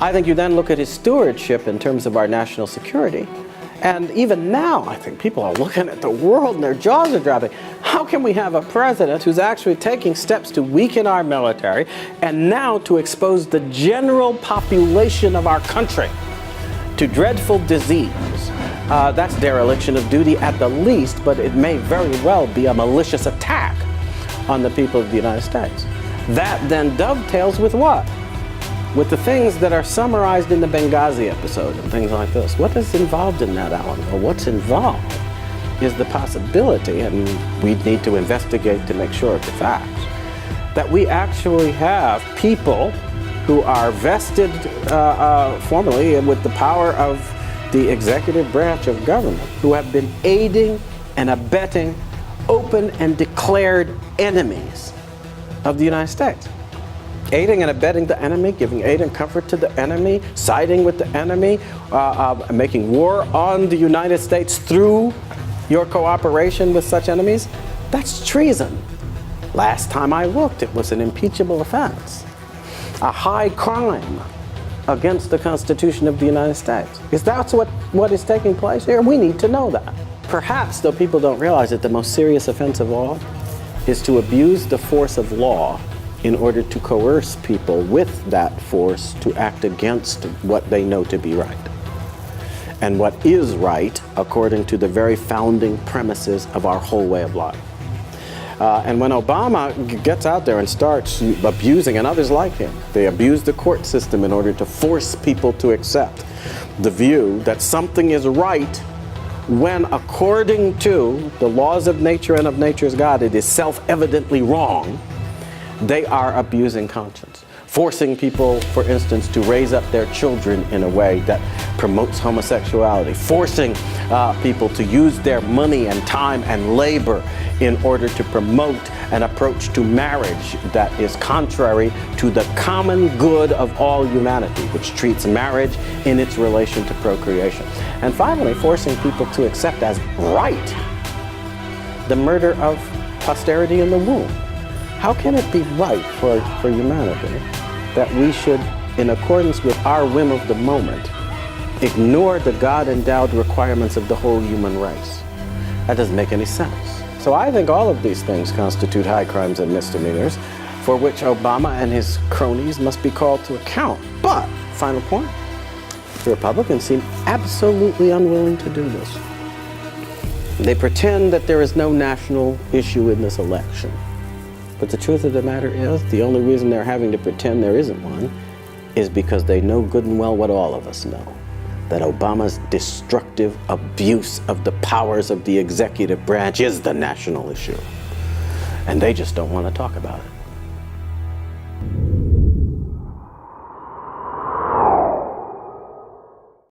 I think you then look at his stewardship in terms of our national security. And even now, I think people are looking at the world and their jaws are dropping. How can we have a president who's actually taking steps to weaken our military and now to expose the general population of our country to dreadful disease? That's dereliction of duty at the least, but it may very well be a malicious attack on the people of the United States. That then dovetails with what? With the things that are summarized in the Benghazi episode and things like this. What is involved in that, Alan? Well, what's involved is the possibility, and we need to investigate to make sure of the facts, that we actually have people who are vested formally with the power of the executive branch of government, who have been aiding and abetting open and declared enemies of the United States. Aiding and abetting the enemy, giving aid and comfort to the enemy, siding with the enemy, making war on the United States through your cooperation with such enemies, that's treason. Last time I looked, it was an impeachable offense, a high crime against the Constitution of the United States. Is that what is taking place here? We need to know that. Perhaps, though people don't realize it, the most serious offense of all is to abuse the force of law in order to coerce people with that force to act against what they know to be right. And what is right according to the very founding premises of our whole way of life. And when Obama gets out there and starts abusing, and others like him, they abuse the court system in order to force people to accept the view that something is right when, according to the laws of nature and of nature's God, it is self-evidently wrong. They are abusing conscience, forcing people, for instance, to raise up their children in a way that promotes homosexuality, forcing people to use their money and time and labor in order to promote an approach to marriage that is contrary to the common good of all humanity, which treats marriage in its relation to procreation. And finally, forcing people to accept as right the murder of posterity in the womb. How can it be right for humanity that we should, in accordance with our whim of the moment, ignore the God-endowed requirements of the whole human race? That doesn't make any sense. So I think all of these things constitute high crimes and misdemeanors for which Obama and his cronies must be called to account. But, final point, the Republicans seem absolutely unwilling to do this. They pretend that there is no national issue in this election. But the truth of the matter is, the only reason they're having to pretend there isn't one is because they know good and well what all of us know, that Obama's destructive abuse of the powers of the executive branch is the national issue. And they just don't want to talk about it.